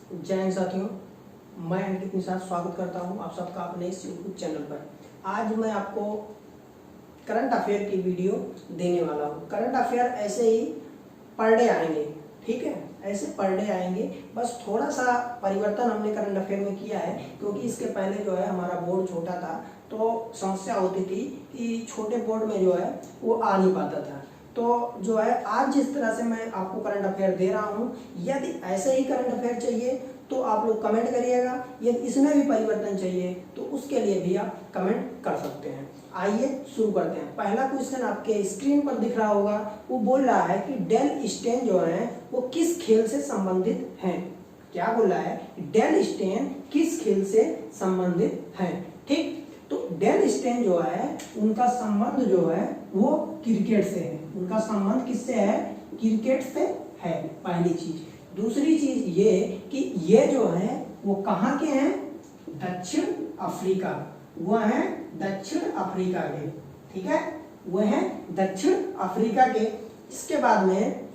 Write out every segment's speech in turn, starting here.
जय हिंद साथियों, मैं अंकित निषाद स्वागत करता हूं आप सबका अपने इस यूट्यूब चैनल पर। आज मैं आपको करंट अफेयर की वीडियो देने वाला हूं। करंट अफेयर ऐसे ही पर डे आएंगे, ठीक है, ऐसे पर डे आएंगे। बस थोड़ा सा परिवर्तन हमने करंट अफेयर में किया है, क्योंकि इसके पहले जो है हमारा बोर्ड छोटा था, तो समस्या होती थी कि छोटे बोर्ड में जो है वो आ नहीं पाता था। तो जो है आज जिस तरह से मैं आपको करंट अफेयर दे रहा हूँ, यदि ऐसे ही करंट अफेयर चाहिए तो आप लोग कमेंट करिएगा। यदि इसमें भी परिवर्तन चाहिए तो उसके लिए भी आप कमेंट कर सकते हैं। आइए शुरू करते हैं। पहला क्वेश्चन आपके स्क्रीन पर दिख रहा होगा, वो बोल रहा है कि डेल स्टेन जो है वो किस खेल से संबंधित हैं। क्या बोल रहा है? डेल स्टेन किस खेल से संबंधित हैं। ठीक, तो डेल स्टेन जो है उनका संबंध जो है वो क्रिकेट से है। उनका संबंध किससे है? क्रिकेट से है, पहली चीज। दूसरी चीज ये कि ये जो है वो कहाँ के हैं? दक्षिण अफ्रीका। वो है दक्षिण अफ्रीका के, ठीक है, वो है दक्षिण अफ्रीका के। इसके बाद में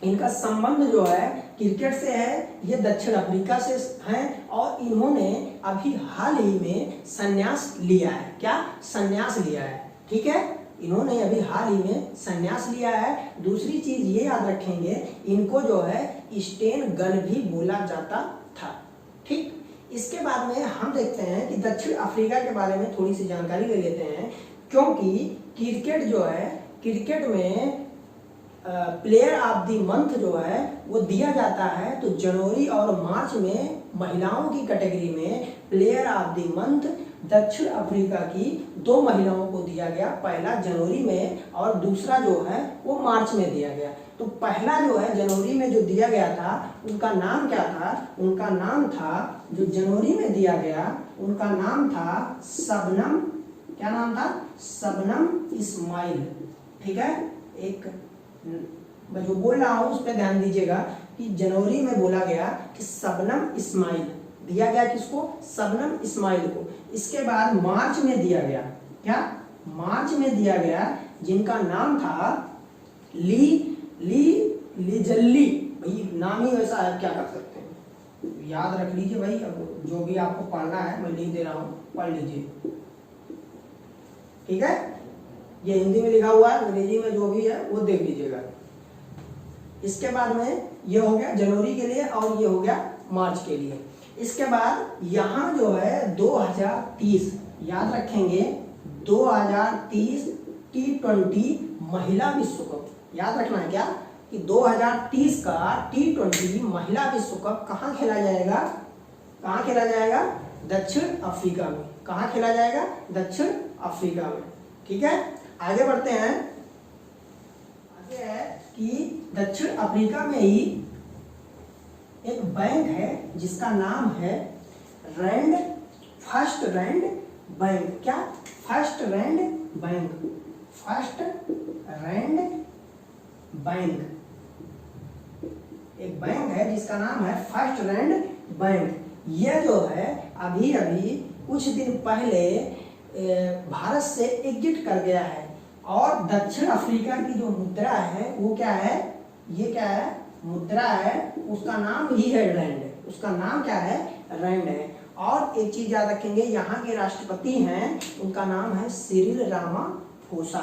इनका संबंध जो है क्रिकेट से है, ये दक्षिण अफ्रीका से हैं और इन्होंने अभी हाल ही में संन्यास लिया है। क्या? संन्यास लिया है, ठीक है, इन्होंने अभी हाल ही में संन्यास लिया है। दूसरी चीज ये याद रखेंगे, इनको जो है स्टेन गन भी बोला जाता था। ठीक, इसके बाद में हम देखते हैं कि दक्षिण अफ्रीका के बारे में थोड़ी सी जानकारी ले लेते हैं, क्योंकि क्रिकेट जो है, क्रिकेट में प्लेयर ऑफ द मंथ जो है वो दिया जाता है। तो जनवरी और मार्च में महिलाओं की कैटेगरी में प्लेयर ऑफ द मंथ दक्षिण अफ्रीका की दो महिलाओं को दिया गया, पहला जनवरी में और दूसरा जो है वो मार्च में दिया गया। तो पहला जो है जनवरी में जो दिया गया था उनका नाम क्या था? उनका नाम था, जो जनवरी में दिया गया उनका नाम था शबनम। क्या नाम था? शबनम इस्माइल। ठीक है, एक मैं जो बोल रहा हूं उस पर ध्यान दीजिएगा कि जनवरी में बोला गया कि शबनम इस्माइल दिया गया। किसको? शबनम इस्माइल को। इसके बाद मार्च में दिया गया, क्या? मार्च में दिया गया जिनका नाम था लीजल्ली। भाई नाम ही वैसा है, क्या कर सकते हैं, याद रख लीजिए भाई। अब जो भी आपको पढ़ना है मैं लिख दे रहा हूं, पढ़ लीजिए, ठीक है। ये हिंदी में लिखा हुआ है, अंग्रेजी में जो भी है वो देख लीजिएगा। इसके बाद में ये हो गया जनवरी के लिए और ये हो गया मार्च के लिए। इसके बाद यहाँ जो है 2030 याद रखेंगे, 2030 T20 महिला विश्व कप याद रखना है। क्या कि 2030 का T20 महिला विश्व कप कहाँ खेला जाएगा? कहाँ खेला जाएगा? दक्षिण अफ्रीका में। कहाँ खेला जाएगा? दक्षिण अफ्रीका में, ठीक है। आगे बढ़ते हैं। आगे है कि दक्षिण अफ्रीका में ही एक बैंक है जिसका नाम है फर्स्ट रैंड बैंक। क्या? First Rand Bank. First Rand Bank एक बैंक है जिसका नाम है फर्स्ट रैंड बैंक। यह जो है अभी अभी कुछ दिन पहले भारत से एग्जिट कर गया है और दक्षिण अफ्रीका की जो मुद्रा है वो क्या है? ये क्या है? मुद्रा है, उसका नाम ही है रैंड। उसका नाम क्या है? रैंड है। और एक चीज याद रखेंगे, यहाँ के राष्ट्रपति हैं, उनका नाम है सिरिल रामाफोसा।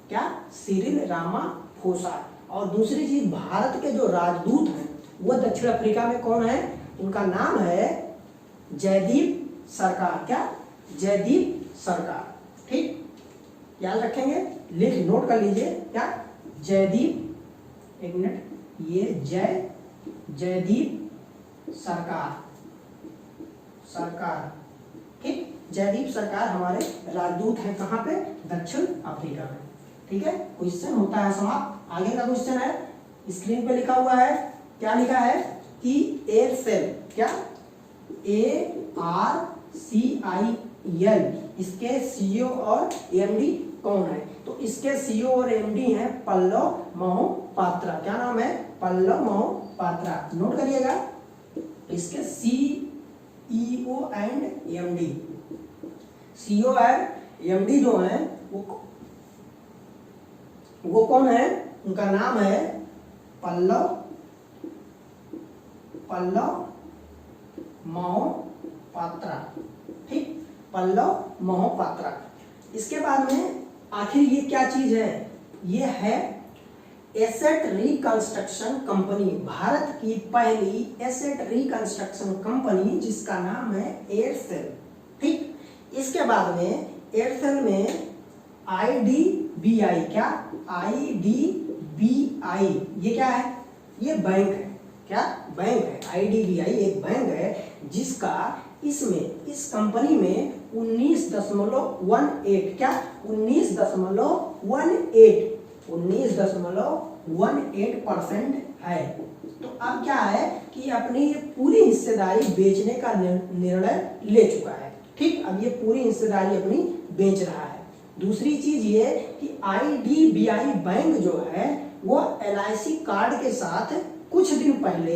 क्या? Cyril Ramaphosa. और दूसरी चीज, भारत के जो राजदूत हैं वो दक्षिण अफ्रीका में कौन है? उनका नाम है जयदीप सरकार। क्या? जयदीप सरकार। ठीक, याद रखेंगे, लिख नोट कर लीजिए। क्या? जयदीप, एक मिनट, ये जयदीप सरकार। ठीक, जयदीप सरकार हमारे राजदूत हैं। कहाँ पे? दक्षिण अफ्रीका में, ठीक है। क्वेश्चन होता है समाप्त। आगे का क्वेश्चन है, स्क्रीन पे लिखा हुआ है। क्या लिखा है कि एयरसेल, क्या? ARCIL, इसके सीईओ और एमडी कौन है? तो इसके सीईओ और एमडी हैं पल्लव मोहपात्रा। क्या नाम है? पल्लव मोहपात्रा। नोट करिएगा, इसके सीईओ एंड एमडी, सीईओ और एमडी जो है वो कौन है? उनका नाम है पल्लव मोहपात्रा, ठीक, पल्लव मोहपात्रा। इसके बाद में आखिर ये क्या चीज है, ये है एसेट रिकंस्ट्रक्शन कंपनी, भारत की पहली एसेट रिकंस्ट्रक्शन कंपनी जिसका नाम है एयरसेल, ठीक। इसके बाद में एयरसेल में IDBI, क्या IDBI, ये क्या है, ये बैंक है, क्या बैंक है, IDBI एक बैंक है जिसका इसमें इस कंपनी में 19.18, क्या 19.18% है। तो अब क्या है कि अपनी ये पूरी हिस्सेदारी बेचने का निर्णय ले चुका है, ठीक। अब ये पूरी हिस्सेदारी अपनी बेच रहा है। दूसरी चीज ये कि IDBI बैंक जो है वो LIC कार्ड के साथ कुछ दिन पहले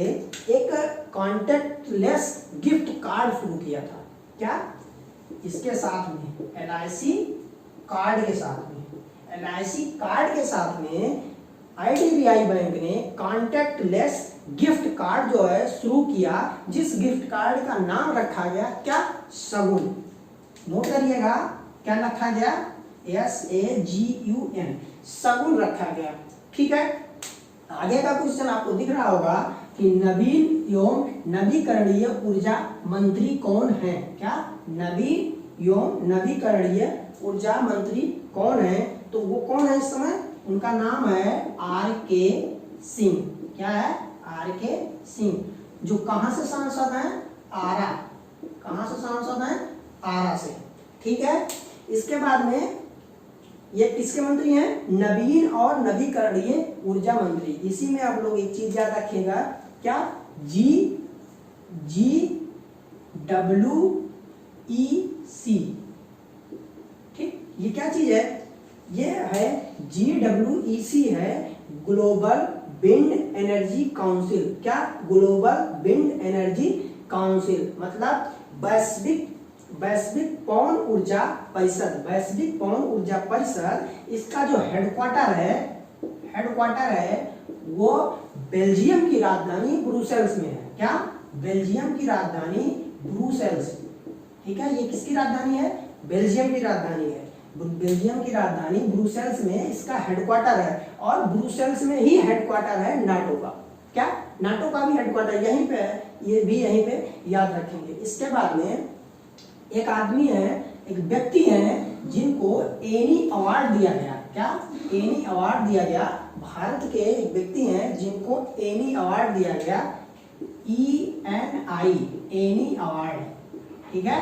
एक कॉन्टैक्टलेस गिफ्ट कार्ड शुरू किया था, क्या इसके साथ में LIC कार्ड के साथ में, LIC कार्ड के साथ में IDBI बैंक ने कॉन्टैक्टलेस गिफ्ट कार्ड जो है शुरू किया, जिस गिफ्ट कार्ड का नाम रखा गया क्या, शगुन। नोट करिएगा क्या रखा गया, SAGUN, शगुन रखा गया, ठीक है। आगे का क्वेश्चन आपको दिख रहा होगा कि नवीन एवं नवीकरणीय ऊर्जा मंत्री कौन है, क्या नवीन एवं नवीकरणीय ऊर्जा मंत्री कौन है, तो वो कौन है इस समय, उनका नाम है RK सिंह, क्या है RK सिंह, जो कहां से सांसद हैं, आरा, कहां से सांसद हैं, आरा से, ठीक है। इसके बाद में ये किसके मंत्री हैं, नवीन और नवीकरणीय ऊर्जा मंत्री। इसी में आप लोग एक चीज याद रखिएगा, क्या GWEC, ठीक, ये क्या चीज है, ये है GWEC है ग्लोबल विंड एनर्जी काउंसिल, क्या ग्लोबल विंड एनर्जी काउंसिल, मतलब वैश्विक पवन ऊर्जा परिषद, वैश्विक पवन ऊर्जा परिषद। इसका जो हेडक्वार्टर है वो बेल्जियम की राजधानी ब्रुसेल्स में है, क्या बेल्जियम की राजधानी ब्रुसेल्स, ठीक है। ये किसकी राजधानी है, बेल्जियम की राजधानी है, बेल्जियम की राजधानी ब्रुसेल्स में इसका हेडक्वार्टर है, और ब्रुसेल्स में ही हेडक्वार्टर है नाटो का, क्या नाटो का भी हेडक्वार्टर यहीं पे है, ये भी यहीं पे याद रखेंगे। इसके बाद में एक आदमी है, एक व्यक्ति है जिनको एनी अवार्ड दिया गया, क्या एनी अवार्ड दिया गया, भारत के एक व्यक्ति हैं जिनको एनी अवार्ड दिया गया, ENI एनी अवार्ड, ठीक है,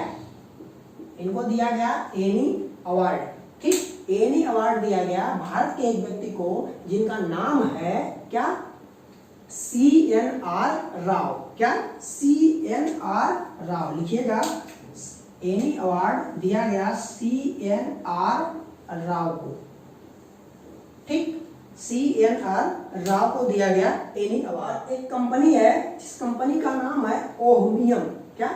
इनको दिया गया एनी अवार्ड, ठीक, एनी अवार्ड दिया गया भारत के एक व्यक्ति को जिनका नाम है क्या, CNR राव, क्या CNR राव, लिखिएगा एनी अवार्ड दिया गया CNR राव को, ठीक, CNR राव को दिया गया एनी अवार्ड। एक कंपनी है जिस कंपनी का नाम है ओहमियम, क्या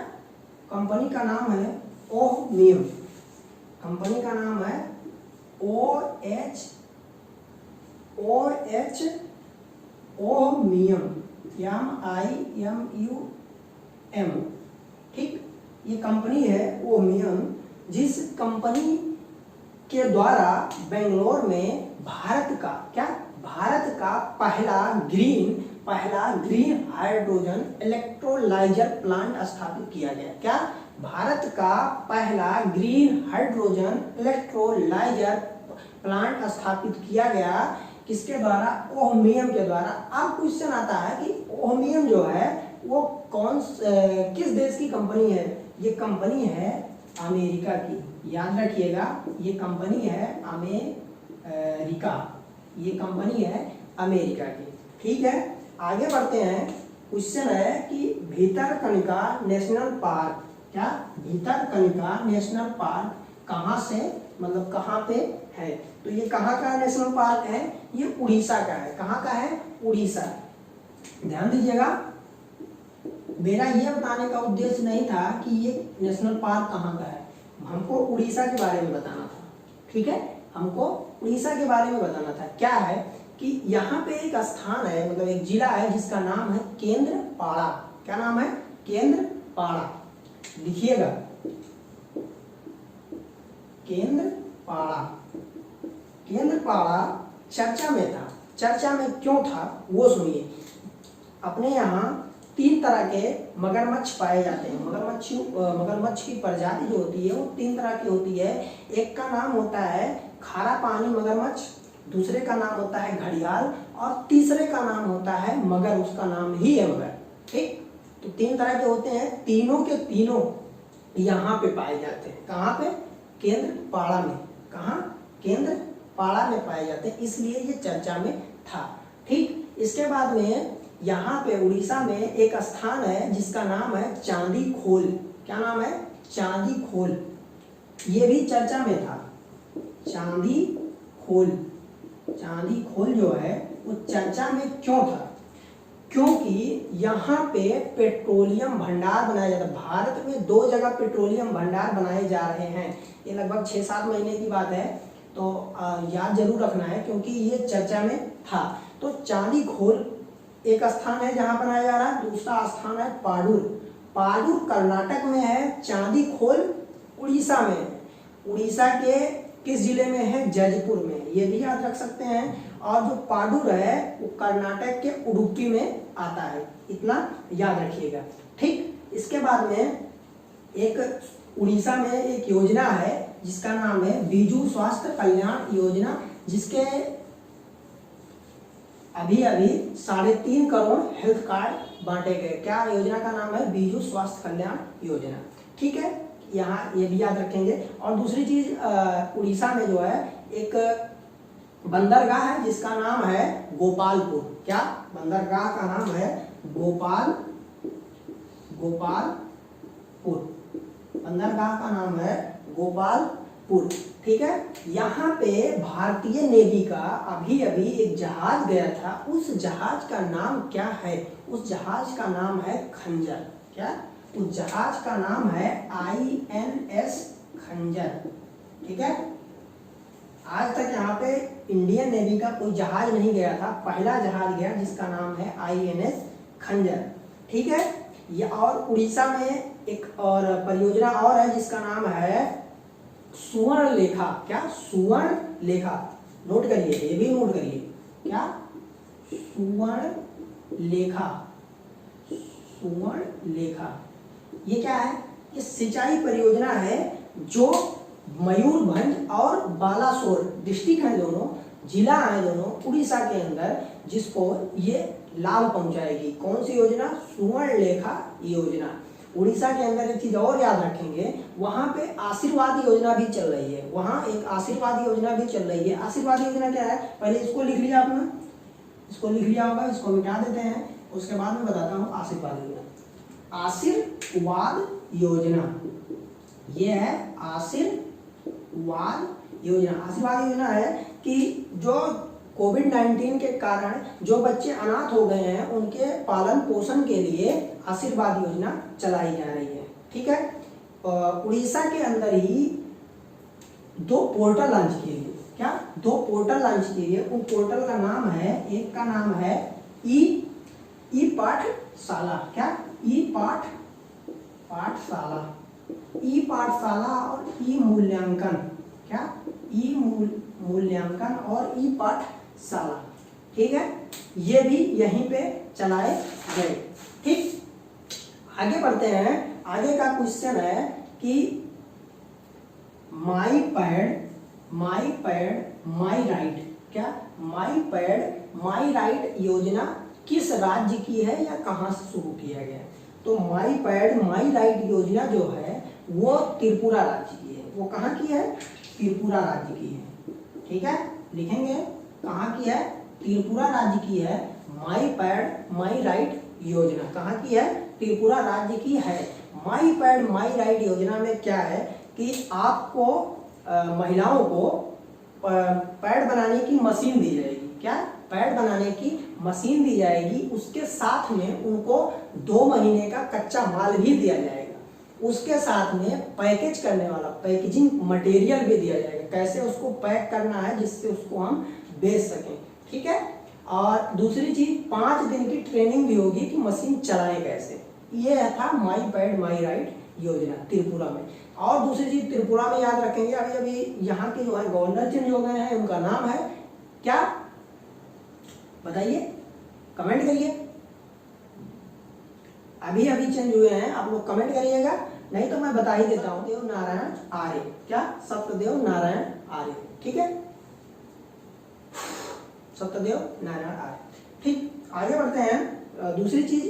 कंपनी का नाम है ओहमियम, कंपनी का नाम है ओहमियम, MIMUM, ठीक, ये कंपनी है ओहमियम, जिस कंपनी के द्वारा बेंगलोर में भारत का पहला ग्रीन हाइड्रोजन इलेक्ट्रोलाइजर प्लांट स्थापित किया गया, क्या भारत का पहला ग्रीन हाइड्रोजन इलेक्ट्रोलाइजर प्लांट स्थापित किया गया, किसके द्वारा, ओहमियम के द्वारा। अब क्वेश्चन आता है कि ओहमियम जो है वो किस देश की कंपनी है, ये कंपनी है अमेरिका की, याद रखिएगा ये कंपनी है अमेरिका, ये कंपनी है अमेरिका की, ठीक है। आगे बढ़ते हैं, क्वेश्चन है कि भीतरकनिका नेशनल पार्क, क्या भीतरकनिका नेशनल पार्क कहाँ से, मतलब कहाँ पे है, तो ये कहाँ का नेशनल पार्क है, ये उड़ीसा का है, कहाँ का है, उड़ीसा। ध्यान दीजिएगा, मेरा ये बताने का उद्देश्य नहीं था कि ये नेशनल पार्क कहाँ का है, हमको उड़ीसा के बारे में बताना था, ठीक है, हमको उड़ीसा के बारे में बताना था। क्या है कि यहाँ पे एक स्थान है, मतलब एक जिला है जिसका नाम है केंद्रपाड़ा, क्या नाम है, पाड़ा, लिखिएगा केंद्रपाड़ा। केंद्रपाड़ा चर्चा में था। चर्चा में क्यों था वो सुनिए। अपने यहाँ 3 तरह के मगरमच्छ पाए जाते हैं। मगरमच्छ की प्रजाति जो होती है वो 3 तरह की होती है। एक का नाम होता है खारा पानी मगरमच्छ, दूसरे का नाम होता है घड़ियाल और तीसरे का नाम होता है मगर, उसका नाम ही है मगर। ठीक, तो 3 तरह के होते हैं, तीनों के तीनों यहाँ पे पाए जाते हैं। कहाँ पे? केंद्रपाड़ा में। कहाँ? केंद्रपाड़ा में पाए जाते हैं, इसलिए ये चर्चा में था। ठीक, इसके बाद में यहाँ पे उड़ीसा में एक स्थान है जिसका नाम है चांदी खोल। क्या नाम है? चांदी खोल। ये भी चर्चा में था। चांदी खोल, चांदी खोल जो है वो चर्चा में क्यों था? क्योंकि यहाँ पे पेट्रोलियम भंडार बनाया जाता है। भारत में 2 जगह पेट्रोलियम भंडार बनाए जा रहे हैं। ये लगभग 6-7 महीने की बात है, तो याद जरूर रखना है क्योंकि ये चर्चा में था। तो चांदी खोल एक स्थान है जहाँ बनाया जा रहा है, दूसरा स्थान है पाडूर। पाडूर कर्नाटक में है, चांदी खोल उड़ीसा में है। उड़ीसा के किस जिले में है? जजपुर में, ये भी याद रख सकते हैं। और जो पाडूर है वो कर्नाटक के उडुपी में आता है, इतना याद रखिएगा। ठीक, इसके बाद में एक उड़ीसा में एक योजना है जिसका नाम है बीजू स्वास्थ्य कल्याण योजना, जिसके अभी 3.5 करोड़ हेल्थ कार्ड बांटे गए। क्या योजना का नाम है? बीजू स्वास्थ्य कल्याण योजना। ठीक है, यहाँ ये भी याद रखेंगे। और दूसरी चीज, उड़ीसा में जो है एक बंदरगाह है जिसका नाम है गोपालपुर। क्या? बंदरगाह का नाम है गोपालपुर। बंदरगाह का नाम है गोपालपुर। ठीक है, यहाँ पे भारतीय नेवी का अभी एक जहाज गया था। उस जहाज का नाम क्या है? उस जहाज का नाम है खंजर। क्या? उस जहाज का नाम है INS खंजर। ठीक है, आज तक यहाँ पे इंडियन नेवी का कोई जहाज नहीं गया था, पहला जहाज गया जिसका नाम है INS खंजर। ठीक है, ये और उड़ीसा में एक और परियोजना और है जिसका नाम है सुवर्णलेखा। क्या? सुवर्णलेखा। नोट करिए, ये भी नोट करिए। क्या? सुवर्णलेखा। सुवर्णलेखा ये क्या है? ये सिंचाई परियोजना है जो मयूरभंज और बालासोर डिस्ट्रिक्ट है, दोनों जिला है दोनों उड़ीसा के अंदर, जिसको ये लाभ पहुंचाएगी। कौन सी योजना? सुवर्णलेखा योजना। उड़ीसा के अंदर एक चीज और याद रखेंगे, वहां पे आशीर्वाद योजना भी चल रही है। वहां एक आशीर्वाद योजना भी चल रही है। आशीर्वाद योजना क्या है? पहले इसको लिख लिया आपने, इसको लिख लिया होगा, इसको मिटा देते हैं, उसके बाद में बताता हूँ आशीर्वाद योजना। आशीर्वाद योजना ये है आशीर्वाद योजना। आशीर्वाद योजना है कि जो कोविड-19 के कारण जो बच्चे अनाथ हो गए हैं उनके पालन पोषण के लिए आशीर्वाद योजना चलाई जा रही है। ठीक है, उड़ीसा के अंदर ही 2 पोर्टल लॉन्च किए गए। क्या? 2 पोर्टल लॉन्च किए गए। उन पोर्टल का नाम है, एक का नाम है ई पाठशाला। क्या? ई पाठशाला और ई मूल्यांकन। क्या? ई मूल्यांकन और ई पाठशाला। ठीक है, ये भी यहीं पे चलाए गए। ठीक, आगे बढ़ते हैं। आगे का क्वेश्चन है कि माई पैड माई राइट। क्या? माई पैड माई राइट योजना किस राज्य की है या कहां से शुरू किया गया? तो माई पैड माई राइट योजना जो है वो त्रिपुरा राज्य की है। वो कहाँ की है? त्रिपुरा राज्य की है। ठीक है, लिखेंगे कहाँ की है? त्रिपुरा राज्य की है। माई पैड माई राइट योजना कहाँ की है? त्रिपुरा राज्य की है। माई पैड माई राइट योजना में क्या है कि आपको महिलाओं को पैड बनाने की मशीन दी जाएगी। क्या? पैड बनाने की मशीन दी जाएगी। उसके साथ में उनको 2 महीने का कच्चा माल भी दिया जाएगा। उसके साथ में पैकेज करने वाला पैकेजिंग मटेरियल भी दिया जाएगा, कैसे उसको पैक करना है जिससे उसको हम बेच सकें। ठीक है, और दूसरी चीज 5 दिन की ट्रेनिंग भी होगी कि मशीन चलाएं कैसे। ये था माई पैड माई राइट योजना त्रिपुरा में। और दूसरी चीज त्रिपुरा में याद रखेंगे, अभी अभी यहाँ के जो है गवर्नर चेंज हो गए हैं, उनका नाम है क्या बताइए, कमेंट करिए। अभी अभी चेंज हुए हैं, आप लोग कमेंट करिएगा, नहीं तो मैं बता ही देता हूँ। सत्यदेव नारायण आर्य, क्या सत्यदेव नारायण आर्य, ठीक है, सत्यदेव नारायण आर्य। ठीक, आगे बढ़ते हैं। दूसरी चीज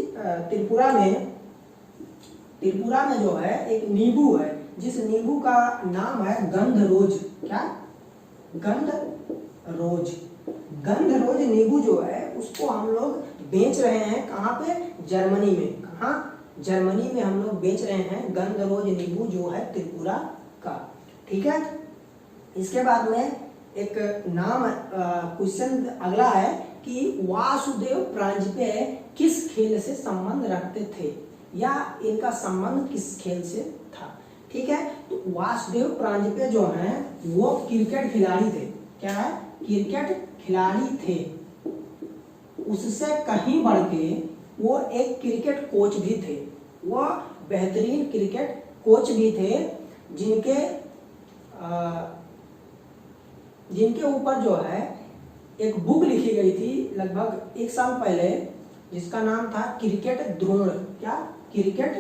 त्रिपुरा में जो है एक नींबू है, जिस नींबू का नाम है गंधरोज, क्या गंधरोज। गंधरोज नींबू जो है उसको हम लोग बेच रहे हैं कहाँ पे, जर्मनी में। कहाँ, जर्मनी में हम लोग बेच रहे हैं गंधरोज नींबू जो है त्रिपुरा का, ठीक है। इसके बाद में एक नाम क्वेश्चन अगला है कि वासुदेव प्रांजपे किस खेल से संबंध रखते थे, या इनका संबंध किस खेल से था, ठीक है। तो वासुदेव प्रांजपे जो हैं वो क्रिकेट खिलाड़ी थे, क्या है, क्रिकेट खिलाड़ी थे। उससे कहीं बढ़ के वो एक क्रिकेट कोच भी थे, वो बेहतरीन क्रिकेट कोच भी थे, जिनके ऊपर जो है एक बुक लिखी गई थी लगभग 1 साल पहले, जिसका नाम था क्रिकेट द्रोण, क्या क्रिकेट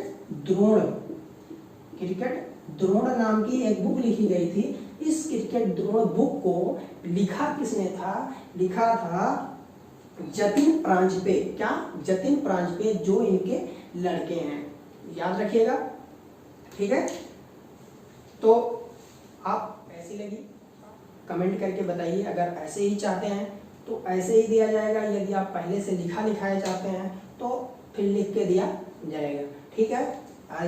द्रोण नाम की एक बुक लिखी गई थी। इस क्रिकेट द्रोण बुक को लिखा किसने था, लिखा था जतिन प्रांजपे, क्या जतिन प्रांजपे, जो इनके लड़के हैं, याद रखिएगा, ठीक है। तो आप ऐसी लगी कमेंट करके बताइए, अगर ऐसे ही चाहते हैं तो ऐसे ही दिया जाएगा, यदि आप पहले से लिखाया चाहते हैं तो फिर लिख के दिया जाएगा, ठीक है।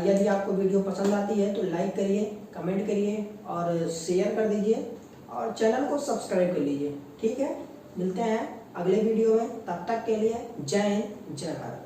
यदि आपको वीडियो पसंद आती है तो लाइक करिए, कमेंट करिए और शेयर कर दीजिए, और चैनल को सब्सक्राइब कर लीजिए, ठीक है। मिलते हैं अगले वीडियो में, तब तक के लिए जय हिंद, जय भारत।